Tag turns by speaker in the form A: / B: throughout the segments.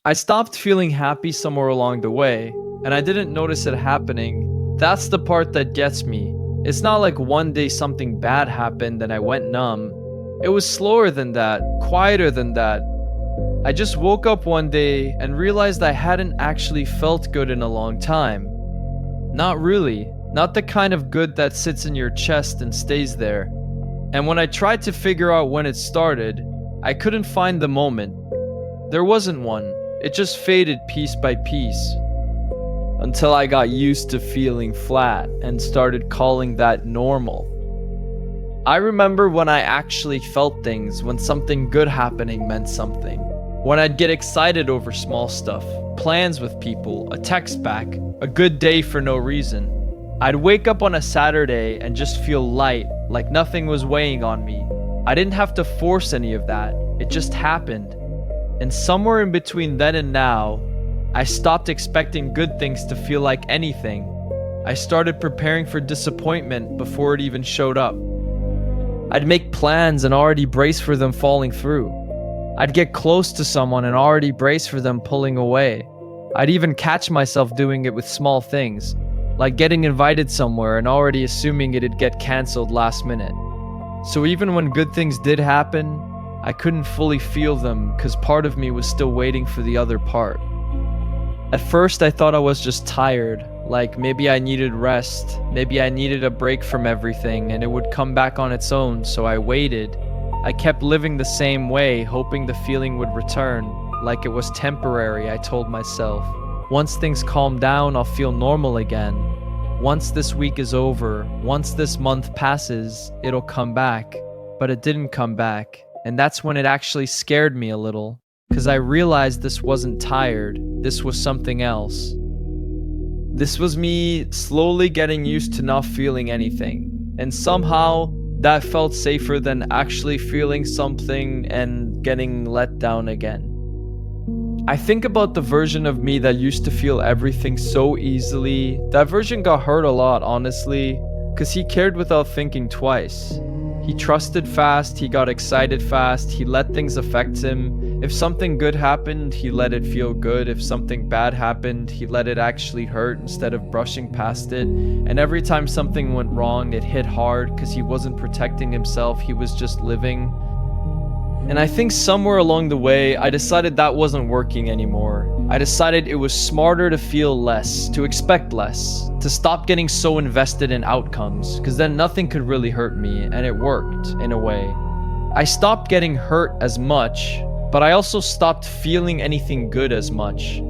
A: I stopped feeling happy somewhere along the way, and I didn't notice it happening. That's the part that gets me. It's not like one day something bad happened and I went numb. It was slower than that, quieter than that. I just woke up one day and realized I hadn't actually felt good in a long time. Not really. Not the kind of good that sits in your chest and stays there. And when I tried to figure out when it started, I couldn't find the moment. There wasn't one. It just faded piece by piece. Until I got used to feeling flat and started calling that normal. I remember when I actually felt things, when something good happening meant something. When I'd get excited over small stuff, plans with people, a text back, a good day for no reason. I'd wake up on a Saturday and just feel light, like nothing was weighing on me. I didn't have to force any of that, it just happened. And somewhere in between then and now, I stopped expecting good things to feel like anything. I started preparing for disappointment before it even showed up. I'd make plans and already brace for them falling through. I'd get close to someone and already brace for them pulling away. I'd even catch myself doing it with small things, like getting invited somewhere and already assuming it'd get cancelled last minute. So even when good things did happen, I couldn't fully feel them because part of me was still waiting for the other part. At first I thought I was just tired, like maybe I needed rest, maybe I needed a break from everything and it would come back on its own, so I waited. I kept living the same way, hoping the feeling would return, like it was temporary, I told myself. Once things calm down, I'll feel normal again. Once this week is over, once this month passes, it'll come back. But it didn't come back, and that's when it actually scared me a little, because I realized this wasn't tired, this was something else. This was me slowly getting used to not feeling anything, and somehow that felt safer than actually feeling something and getting let down again. I think about the version of me that used to feel everything so easily. That version got hurt a lot, honestly, because he cared without thinking twice. He trusted fast, he got excited fast, he let things affect him. If something good happened, he let it feel good. If something bad happened, he let it actually hurt instead of brushing past it. And every time something went wrong, it hit hard because he wasn't protecting himself, he was just living. And I think somewhere along the way, I decided that wasn't working anymore. I decided it was smarter to feel less, to expect less, to stop getting so invested in outcomes, because then nothing could really hurt me, and it worked, in a way. I stopped getting hurt as much, but I also stopped feeling anything good as much.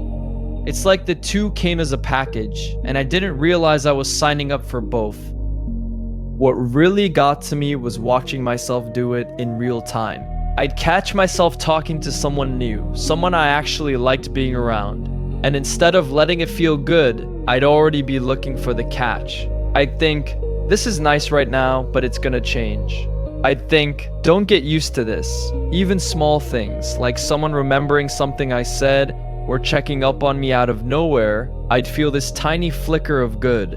A: It's like the two came as a package, and I didn't realize I was signing up for both. What really got to me was watching myself do it in real time. I'd catch myself talking to someone new, someone I actually liked being around, and instead of letting it feel good, I'd already be looking for the catch. I'd think, this is nice right now, but it's gonna change. I'd think, don't get used to this. Even small things, like someone remembering something I said, or checking up on me out of nowhere, I'd feel this tiny flicker of good,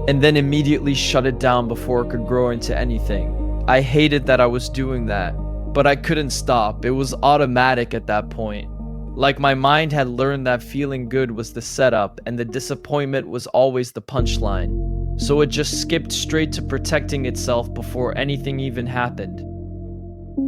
A: and then immediately shut it down before it could grow into anything. I hated that I was doing that. But I couldn't stop. It was automatic at that point. Like my mind had learned that feeling good was the setup and the disappointment was always the punchline. So it just skipped straight to protecting itself before anything even happened.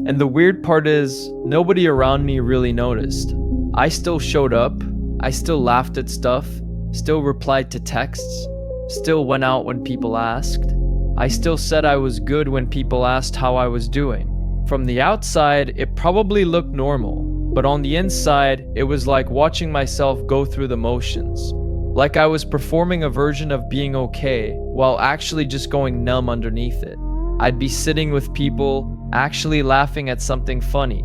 A: And the weird part is, nobody around me really noticed. I still showed up. I still laughed at stuff. Still replied to texts. Still went out when people asked. I still said I was good when people asked how I was doing. From the outside, it probably looked normal, but on the inside, it was like watching myself go through the motions. Like I was performing a version of being okay, while actually just going numb underneath it. I'd be sitting with people, actually laughing at something funny,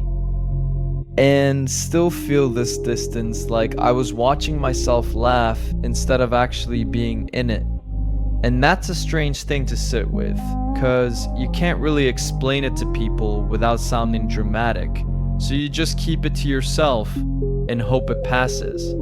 A: and still feel this distance, like I was watching myself laugh instead of actually being in it. And that's a strange thing to sit with, because you can't really explain it to people without sounding dramatic, so you just keep it to yourself and hope it passes.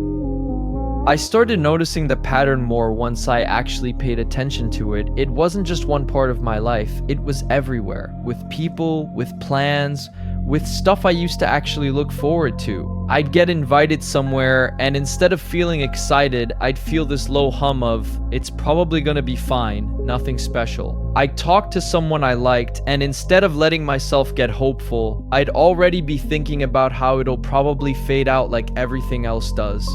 A: I started noticing the pattern more once I actually paid attention to it. It wasn't just one part of my life, it was everywhere, with people, with plans, with stuff I used to actually look forward to. I'd get invited somewhere, and instead of feeling excited, I'd feel this low hum of, it's probably gonna be fine, nothing special. I'd talk to someone I liked, and instead of letting myself get hopeful, I'd already be thinking about how it'll probably fade out like everything else does.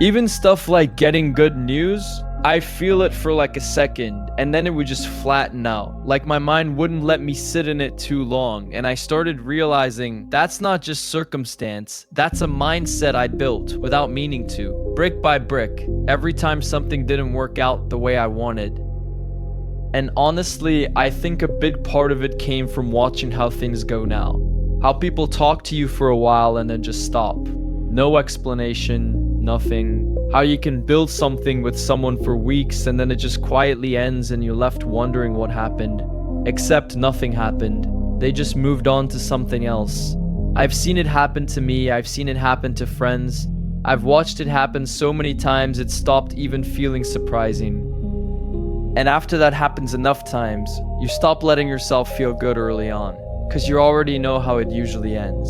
A: Even stuff like getting good news, I feel it for like a second, and then it would just flatten out. Like my mind wouldn't let me sit in it too long, and I started realizing that's not just circumstance, that's a mindset I built without meaning to, brick by brick, every time something didn't work out the way I wanted. And honestly, I think a big part of it came from watching how things go now. How people talk to you for a while and then just stop. No explanation, nothing. How you can build something with someone for weeks and then it just quietly ends and you're left wondering what happened. Except nothing happened. They just moved on to something else. I've seen it happen to me, I've seen it happen to friends. I've watched it happen so many times it stopped even feeling surprising. And after that happens enough times, you stop letting yourself feel good early on, because you already know how it usually ends.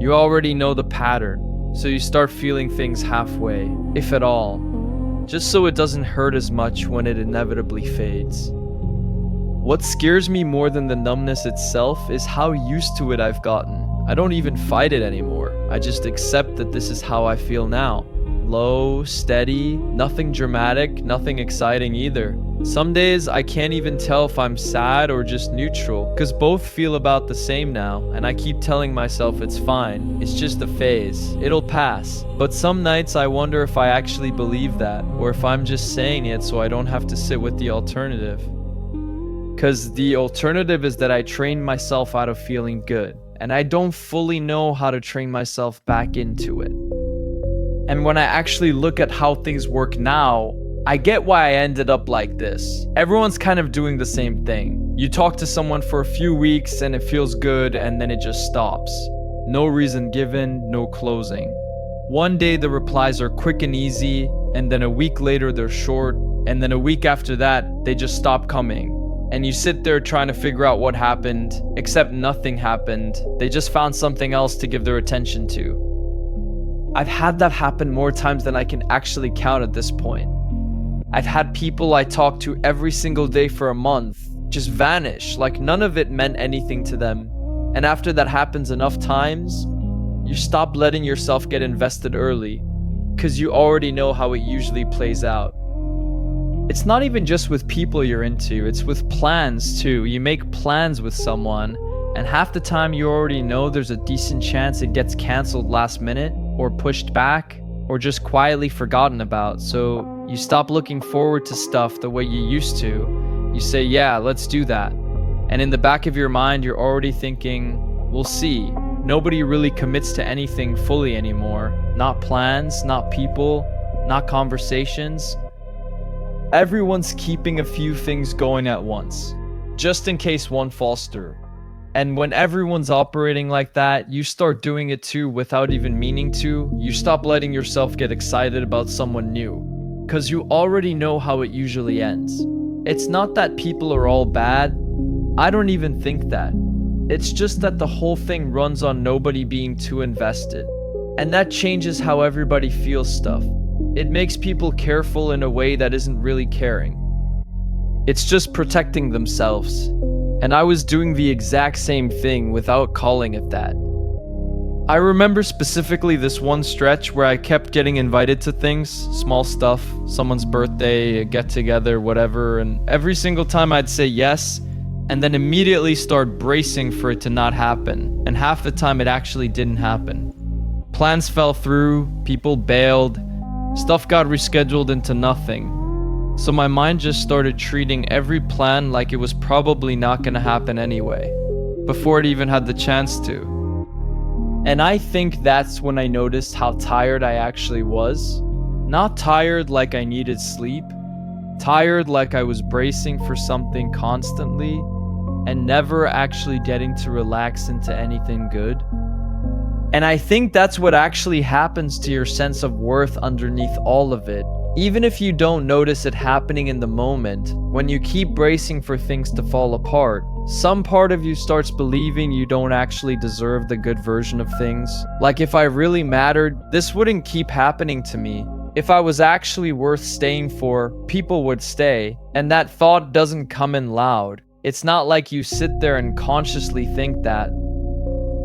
A: You already know the pattern. So you start feeling things halfway, if at all, just so it doesn't hurt as much when it inevitably fades. What scares me more than the numbness itself is how used to it I've gotten. I don't even fight it anymore. I just accept that this is how I feel now. Low, steady, nothing dramatic, nothing exciting either. Some days I can't even tell if I'm sad or just neutral, because both feel about the same now, and I keep telling myself it's fine, it's just a phase, it'll pass. But some nights I wonder if I actually believe that, or if I'm just saying it so I don't have to sit with the alternative. Because the alternative is that I trained myself out of feeling good, and I don't fully know how to train myself back into it. And when I actually look at how things work now, I get why I ended up like this. Everyone's kind of doing the same thing. You talk to someone for a few weeks and it feels good and then it just stops. No reason given, no closing. One day the replies are quick and easy, and then a week later they're short, and then a week after that they just stop coming. And you sit there trying to figure out what happened, except nothing happened. They just found something else to give their attention to. I've had that happen more times than I can actually count at this point. I've had people I talk to every single day for a month just vanish, like none of it meant anything to them. And after that happens enough times, you stop letting yourself get invested early, because you already know how it usually plays out. It's not even just with people you're into, it's with plans too. You make plans with someone, and half the time you already know there's a decent chance it gets canceled last minute, or pushed back, or just quietly forgotten about. So you stop looking forward to stuff the way you used to. You say, yeah, let's do that. And in the back of your mind, you're already thinking, we'll see. Nobody really commits to anything fully anymore. Not plans, not people, not conversations. Everyone's keeping a few things going at once, just in case one falls through. And when everyone's operating like that, you start doing it too without even meaning to. You stop letting yourself get excited about someone new, because you already know how it usually ends. It's not that people are all bad. I don't even think that. It's just that the whole thing runs on nobody being too invested. And that changes how everybody feels stuff. It makes people careful in a way that isn't really caring. It's just protecting themselves. And I was doing the exact same thing without calling it that. I remember specifically this one stretch where I kept getting invited to things, small stuff, someone's birthday, a get-together, whatever, and every single time I'd say yes, and then immediately start bracing for it to not happen, and half the time it actually didn't happen. Plans fell through, people bailed, stuff got rescheduled into nothing. So my mind just started treating every plan like it was probably not gonna happen anyway, before it even had the chance to. And I think that's when I noticed how tired I actually was. Not tired like I needed sleep, tired like I was bracing for something constantly, and never actually getting to relax into anything good. And I think that's what actually happens to your sense of worth underneath all of it. Even if you don't notice it happening in the moment, when you keep bracing for things to fall apart, Some part of you starts believing you don't actually deserve the good version of things. Like if I really mattered, this wouldn't keep happening to me. If I was actually worth staying for, people would stay. And that thought doesn't come in loud. It's not like you sit there and consciously think that.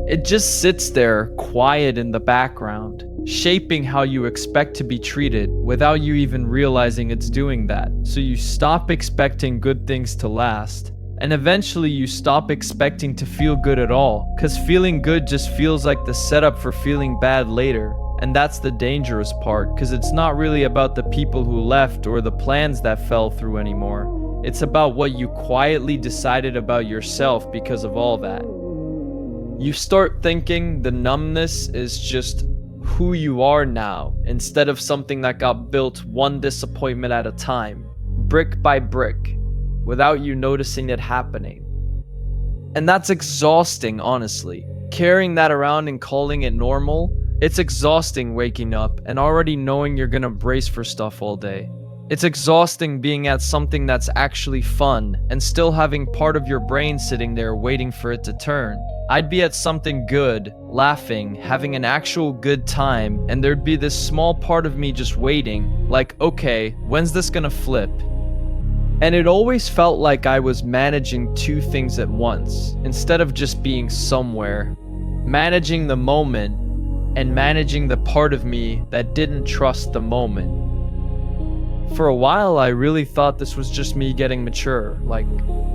A: It just sits there, quiet in the background, shaping how you expect to be treated without you even realizing it's doing that. So you stop expecting good things to last. And eventually you stop expecting to feel good at all, because feeling good just feels like the setup for feeling bad later. And that's the dangerous part, because it's not really about the people who left or the plans that fell through anymore. It's about what you quietly decided about yourself because of all that. You start thinking the numbness is just who you are now, instead of something that got built one disappointment at a time, brick by brick, without you noticing it happening. And that's exhausting, honestly. Carrying that around and calling it normal, it's exhausting waking up and already knowing you're gonna brace for stuff all day. It's exhausting being at something that's actually fun and still having part of your brain sitting there waiting for it to turn. I'd be at something good, laughing, having an actual good time, and there'd be this small part of me just waiting, like, okay, when's this gonna flip? And it always felt like I was managing two things at once, instead of just being somewhere. Managing the moment, and managing the part of me that didn't trust the moment. For a while, I really thought this was just me getting mature. Like,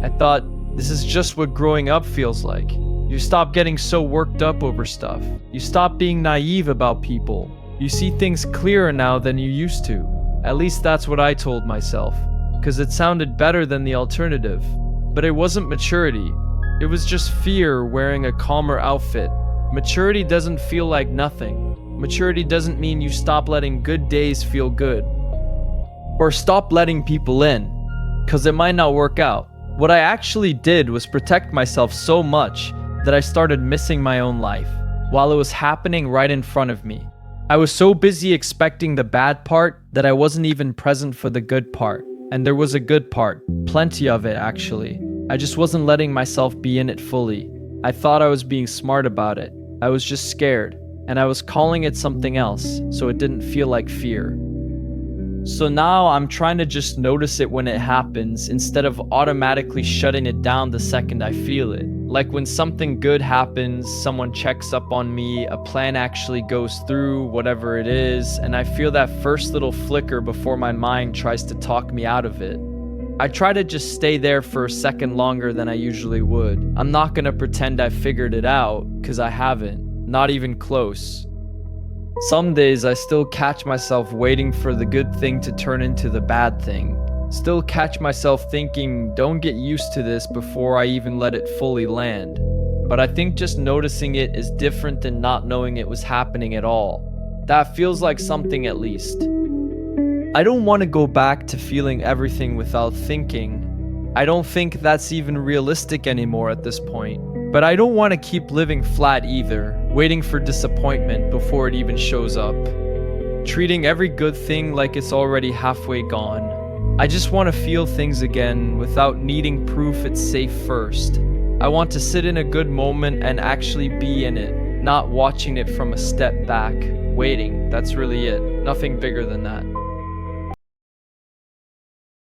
A: I thought, this is just what growing up feels like. You stop getting so worked up over stuff. You stop being naive about people. You see things clearer now than you used to. At least that's what I told myself, because it sounded better than the alternative. But it wasn't maturity. It was just fear wearing a calmer outfit. Maturity doesn't feel like nothing. Maturity doesn't mean you stop letting good days feel good. Or stop letting people in, because it might not work out. What I actually did was protect myself so much that I started missing my own life, while it was happening right in front of me. I was so busy expecting the bad part that I wasn't even present for the good part. And there was a good part, plenty of it actually. I just wasn't letting myself be in it fully. I thought I was being smart about it. I was just scared, and I was calling it something else, so it didn't feel like fear. So now I'm trying to just notice it when it happens instead of automatically shutting it down the second I feel it. Like when something good happens, someone checks up on me, a plan actually goes through, whatever it is, and I feel that first little flicker before my mind tries to talk me out of it. I try to just stay there for a second longer than I usually would. I'm not gonna pretend I figured it out, cause I haven't, not even close. Some days I still catch myself waiting for the good thing to turn into the bad thing. Still catch myself thinking, don't get used to this before I even let it fully land. But I think just noticing it is different than not knowing it was happening at all. That feels like something at least. I don't want to go back to feeling everything without thinking. I don't think that's even realistic anymore at this point. But I don't want to keep living flat either, waiting for disappointment before it even shows up. Treating every good thing like it's already halfway gone. I just want to feel things again without needing proof it's safe first. I want to sit in a good moment and actually be in it, not watching it from a step back. Waiting, that's really it. Nothing bigger than that.